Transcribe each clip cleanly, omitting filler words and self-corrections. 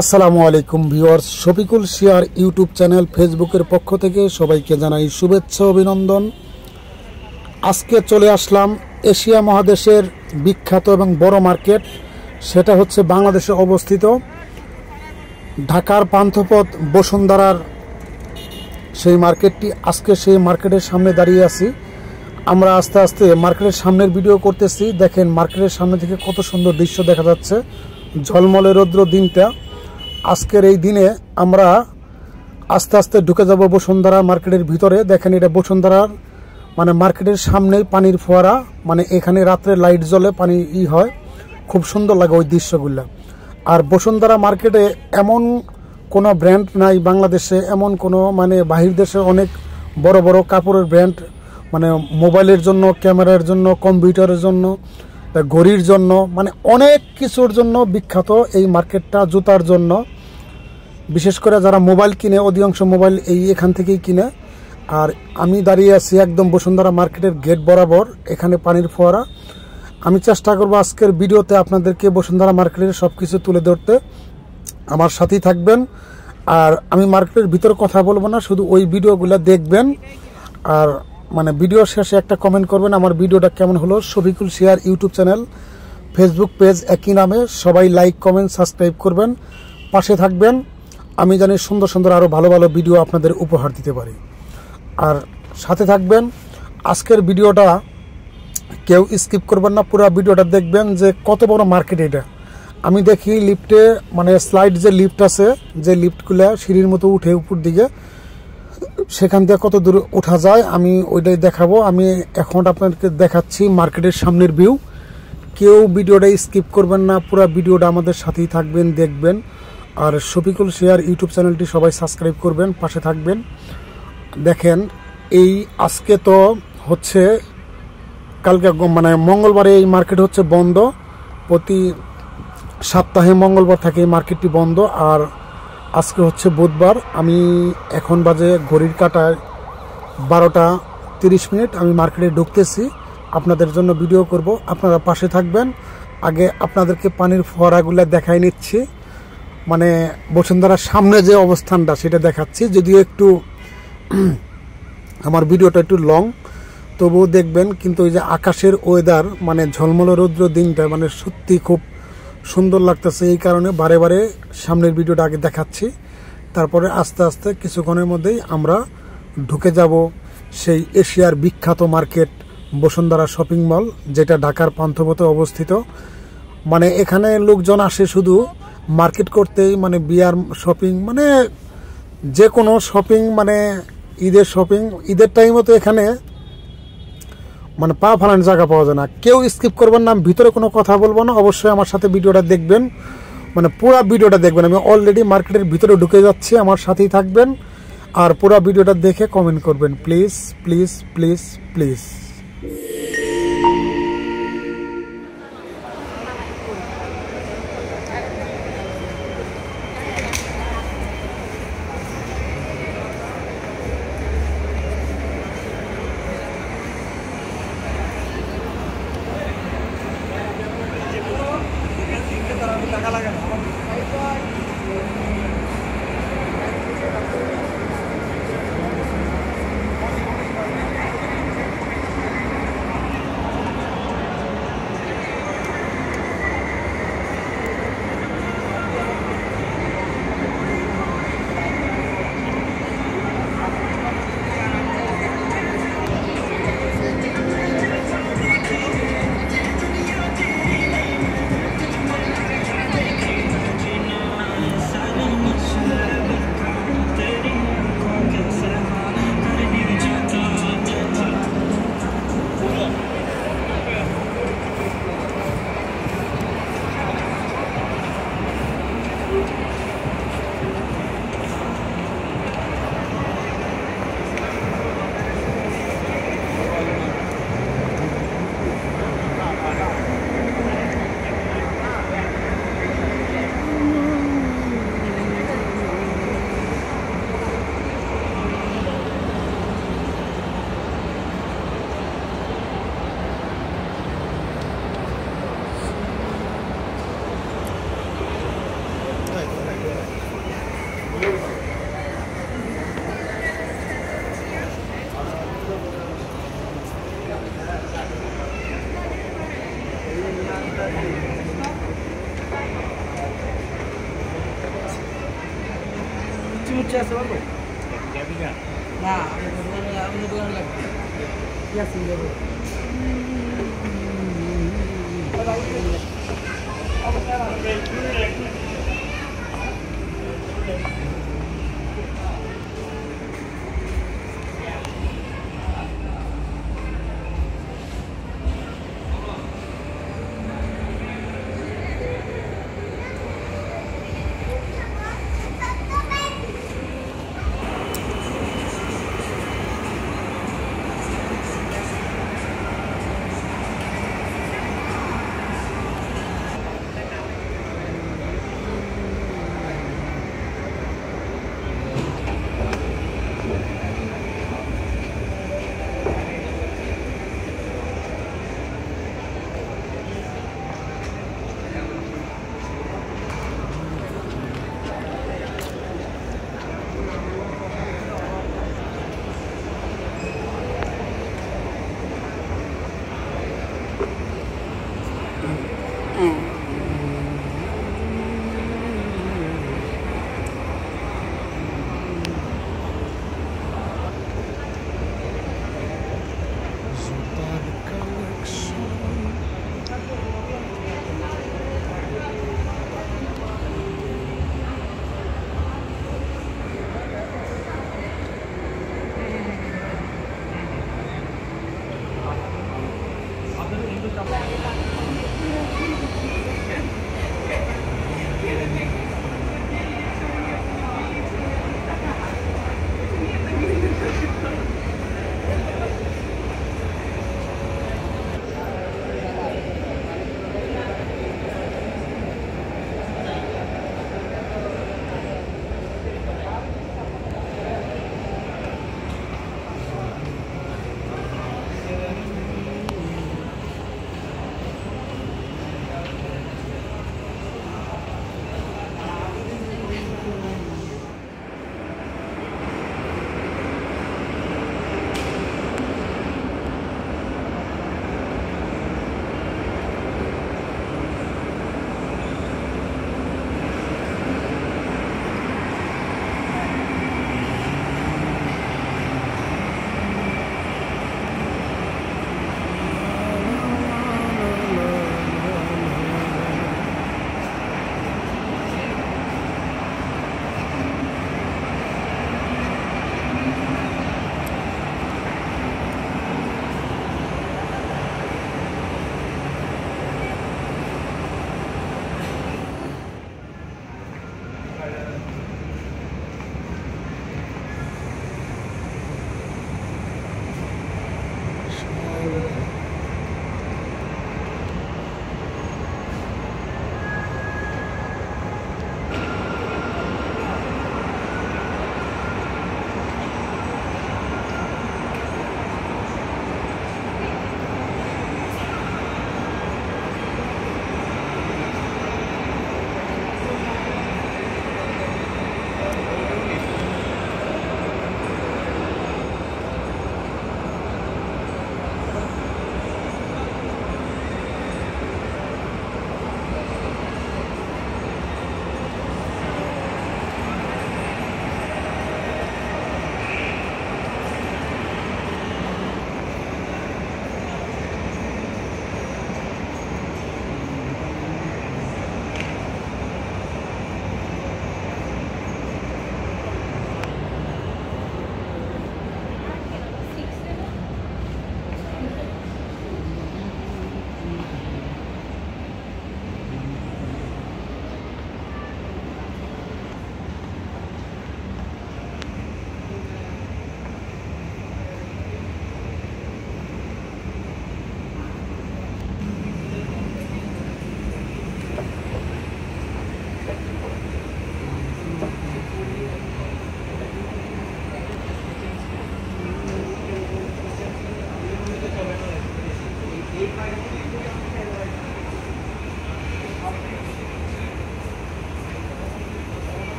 আসসালামু আলাইকুম ভিউয়ার্স, শফিকুল শিয়ার YouTube channel ফেসবুকের পক্ষ থেকে সবাইকে জানাই শুভেচ্ছা অভিনন্দন। আজকে চলে আসলাম এশিয়া মহাদেশের বিখ্যাত এবং বড় মার্কেট, সেটা হচ্ছে বাংলাদেশে অবস্থিত ঢাকার পান্থপথ বসুন্ধরার সেই মার্কেটটি। আজকে সেই মার্কেটের সামনে দাঁড়িয়ে আছি। আমরা আস্তে আস্তে মার্কেটের সামনের ভিডিও করতেছি। দেখেন মার্কেটের সামনে থেকে কত সুন্দর দৃশ্য দেখা যাচ্ছে, ঝলমলে রৌদ্র দিনটা। আজকের এই দিনে আমরা আস্তে আস্তে ঢুকে যাব বসুন্ধরা মার্কেটের ভিতরে। দেখেন এটা বসুন্ধরার মার্কেটের সামনেই পানির ফোয়ারা, এখানে রাত্রে লাইট জ্বলে, পানি হয়, খুব সুন্দর লাগে ওই দৃশ্যগুলো। আর বসুন্ধরা মার্কেটে এমন কোনো ব্র্যান্ড নাই বাংলাদেশে, এমন কোনো বাহির দেশে অনেক বড় বড় কাপড়ের ব্র্যান্ড, মোবাইলের জন্য, ক্যামেরার জন্য, কম্পিউটারের জন্য, ঘড়ির জন্য, অনেক কিছুর জন্য বিখ্যাত এই মার্কেটটা। জুতার জন্য, বিশেষ করে যারা মোবাইল কিনে অধিকাংশ মোবাইল এখান থেকেই কিনে। আর আমি দাঁড়িয়ে আছি একদম বসুন্ধরা মার্কেটের গেট বরাবর, এখানে পানির ফোয়ারা। আমি চেষ্টা করব আজকের ভিডিওতে আপনাদেরকে বসুন্ধরা মার্কেটের সব কিছু তুলে ধরতে, আমার সাথেই থাকবেন। আর আমি মার্কেটের ভিতর কথা বলবো না, শুধু ওই ভিডিওগুলো দেখবেন। আর ভিডিও শেষে একটা কমেন্ট করবেন আমার ভিডিওটা কেমন হলো। শফিকুল শিয়ার ইউটিউব চ্যানেল, ফেসবুক পেজ একই নামে, সবাই লাইক কমেন্ট সাবস্ক্রাইব করবেন, পাশে থাকবেন। আমি জানি সুন্দর সুন্দর আরও ভালো ভালো ভিডিও আপনাদের উপহার দিতে পারি। আর সাথে থাকবেন। আজকের ভিডিওটা কেউ স্কিপ করবেন না, পুরো ভিডিওটা দেখবেন যে কত বড় মার্কেট এটা। আমি দেখি লিফটে স্লাইড যে লিফট আছে, যে লিফটগুলো সিঁড়ির মতো উঠে উপর দিকে, সেখান থেকে কত দূর ওঠা যায় আমি ওইটাই দেখাবো। আমি এখন আপনাদেরকে দেখাচ্ছি মার্কেটের সামনের ভিউ। কেউ ভিডিওটা স্কিপ করবেন না, পুরো ভিডিওটা আমাদের সাথেই থাকবেন, দেখবেন। আর শফিকুল শিয়ার ইউটিউব চ্যানেলটি সবাই সাবস্ক্রাইব করবেন, পাশে থাকবেন। দেখেন আজকে তো হচ্ছে কালকে মঙ্গলবারে এই মার্কেট হচ্ছে বন্ধ, প্রতি সপ্তাহে মঙ্গলবার থাকে এই মার্কেটটি বন্ধ। আর আজকে হচ্ছে বুধবার। আমি এখন বাজে ঘড়ির কাঁটায় 12টা 30 মিনিট। আমি মার্কেটে ঢুকতেছি, আপনাদের জন্য ভিডিও করব, আপনারা পাশে থাকবেন। আগে আপনাদেরকে পানির ফোয়ারাগুলো দেখাই নিচ্ছি, বসুন্ধরার সামনে যে অবস্থানটা সেটা দেখাচ্ছি। যদিও একটু আমার ভিডিওটা একটু লং, তবুও দেখবেন। কিন্তু ওই যে আকাশের ওয়েদার, ঝলমলে রৌদ্র দিনটা সত্যি খুব সুন্দর লাগতেছে। এই কারণে বারে বারে সামনের ভিডিওটা আগে দেখাচ্ছি, তারপরে আস্তে আস্তে কিছুক্ষণের মধ্যেই আমরা ঢুকে যাব সেই এশিয়ার বিখ্যাত মার্কেট বসুন্ধরা শপিং মল, যেটা ঢাকার পান্থপথে অবস্থিত। এখানে লোকজন আসে শুধু মার্কেট করতেই, বিয়ার শপিং, যে কোনো শপিং, ঈদের শপিং। ঈদের টাইমে তো এখানে পা ফালানোর জায়গা পাওয়া যায় না। কেউ স্কিপ করবেন না, ভিতরে কোনো কথা বলবো না, অবশ্যই আমার সাথে ভিডিওটা দেখবেন, পুরো ভিডিওটা দেখবেন। আমি অলরেডি মার্কেটের ভিতরে ঢুকে যাচ্ছি, আমার সাথেই থাকবেন। আর পুরো ভিডিওটা দেখে কমেন্ট করবেন, প্লিজ প্লিজ প্লিজ প্লিজ। মুচি আছে বলবো না আমি দোকানে লাগবে কি আছে দেবো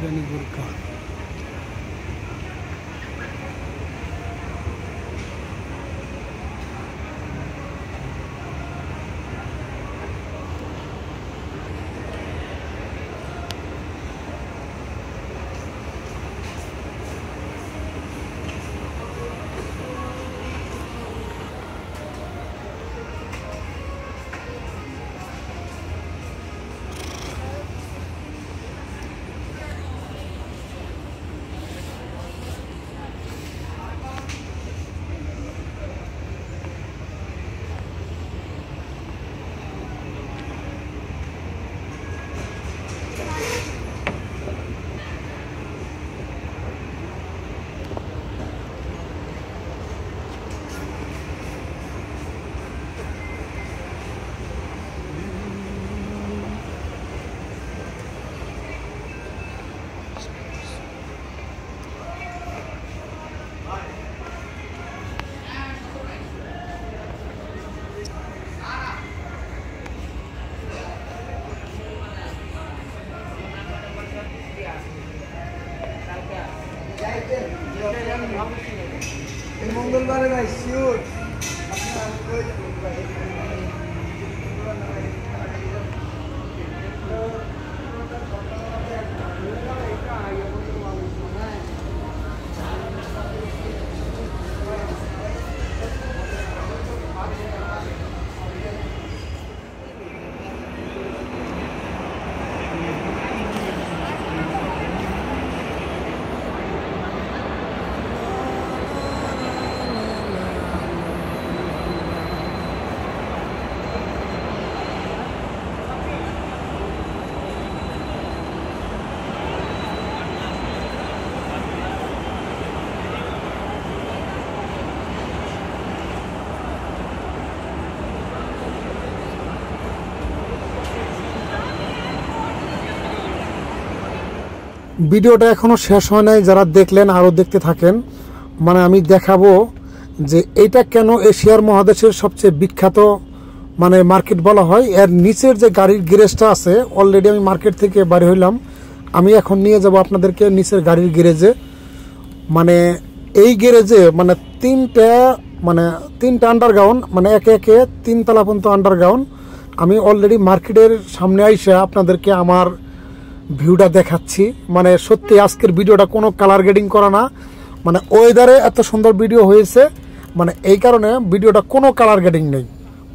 বিরিয়ানি বোরকা। মঙ্গলবারে ভাই শিওর ভিডিওটা এখনো শেষ হয় নাই, যারা দেখলেন আরও দেখতে থাকেন। মানে আমি দেখাবো যে এটা কেন এশিয়ার মহাদেশের সবচেয়ে বিখ্যাত মানে মার্কেট বলা হয়। এর নিচের যে গাড়ির গ্যারেজটা আছে, অলরেডি আমি মার্কেট থেকে বাড়ি হইলাম, আমি এখন নিয়ে যাব আপনাদেরকে নিচের গাড়ির গ্যারেজে। মানে এই গ্যারেজে মানে তিনটা আন্ডারগ্রাউন্ড, মানে একে একে 3 তলা পর্যন্ত আন্ডারগ্রাউন্ড। আমি অলরেডি মার্কেটের সামনে আইসা আপনাদেরকে আমার ভিউটা দেখাচ্ছি। মানে সত্যি আজকের ভিডিওটা কোনো কালার গ্রেডিং করা না, মানে ওয়েদারে এত সুন্দর ভিডিও হয়েছে, মানে এই কারণে ভিডিওটা কোনো কালার গ্রেডিং নেই,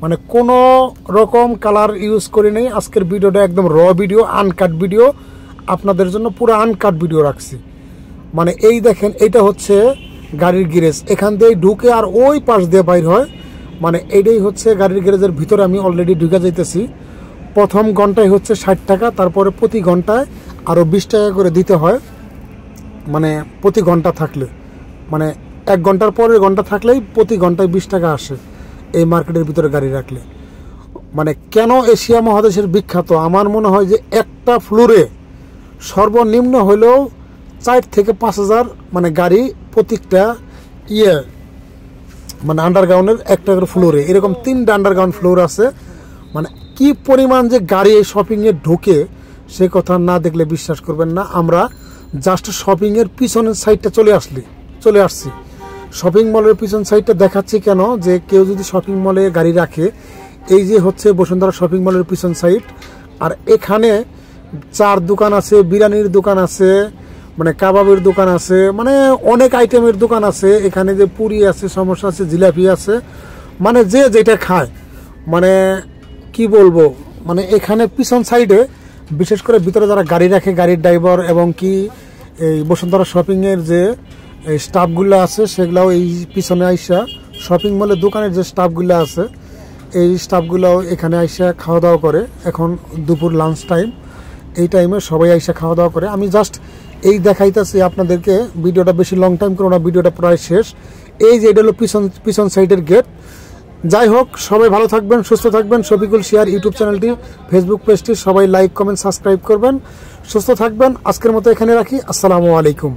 মানে কোনো রকম কালার ইউজ করি নেই। আজকের ভিডিওটা একদম র ভিডিও, আনকাট ভিডিও, আপনাদের জন্য পুরো আনকাট ভিডিও রাখছি। মানে এই দেখেন, এইটা হচ্ছে গাড়ির গ্যারেজ, এখান দিয়ে ঢুকে আর ওই পাশ দিয়ে বাইর হয়। মানে এইটাই হচ্ছে গাড়ির গ্যারেজের ভিতরে আমি অলরেডি ঢুকে যাইতেছি। প্রথম ঘন্টায় হচ্ছে 60 টাকা, তারপরে প্রতি ঘন্টায় আরও 20 টাকা করে দিতে হয়। মানে প্রতি ঘন্টা থাকলে, মানে 1 ঘন্টার পরের ঘন্টা থাকলেই প্রতি ঘন্টায় 20 টাকা আসে এই মার্কেটের ভিতরে গাড়ি রাখলে। মানে কেন এশিয়া মহাদেশের বিখ্যাত, আমার মনে হয় যে একটা ফ্লোরে সর্বনিম্ন হলেও 4 থেকে 5 হাজার মানে গাড়ি প্রত্যেকটা মানে আন্ডারগ্রাউন্ডের একটা করে ফ্লোরে, এরকম 3টা আন্ডারগ্রাউন্ড ফ্লোর আছে। মানে কি পরিমাণ যে গাড়ি এই শপিংয়ে ঢোকে সে কথা না দেখলে বিশ্বাস করবেন না। আমরা জাস্ট শপিংয়ের পিছনের সাইডটা চলে আসছি। শপিং মলের পিছন সাইডটা দেখাচ্ছি কেন, যে কেউ যদি শপিং মলে গাড়ি রাখে, এই যে হচ্ছে বসুন্ধরা শপিং মলের পিছন সাইড। আর এখানে 4 দোকান আছে, বিরিয়ানির দোকান আছে, মানে কাবাবের দোকান আছে, মানে অনেক আইটেমের দোকান আছে। এখানে যে পুরি আছে, সমোসা আছে, জিলাপি আছে, মানে যে যেটা খায়, মানে কি বলবো, মানে এখানে পিছন সাইডে বিশেষ করে ভিতরে যারা গাড়ি রাখে, গাড়ির ড্রাইভার এবং কি এই বসুন্ধরা শপিংয়ের যে স্টাফগুলো আছে, সেগুলাও এই পিছনে আইসা শপিং মলের দোকানের যে স্টাফগুলো আছে, এই স্টাফগুলোও এখানে আইসা খাওয়া দাওয়া করে। এখন দুপুর লাঞ্চ টাইম, এই টাইমে সবাই আইসা খাওয়া দাওয়া করে। আমি জাস্ট এই দেখাইতেছি আপনাদেরকে, ভিডিওটা বেশি লং টাইম করো না, ভিডিওটা প্রায় শেষ। এই যে এটা হলো পিছন সাইডের গেট। যাই হোক, সবাই ভালো থাকবেন, সুস্থ থাকবেন। শফিকুল শিয়ার ইউটিউব চ্যানেলটি, ফেসবুক পেজটি সবাই লাইক, কমেন্ট, সাবস্ক্রাইব করবেন। সুস্থ থাকবেন। আজকের মতো এখানে রাখি। আসসালামু আলাইকুম।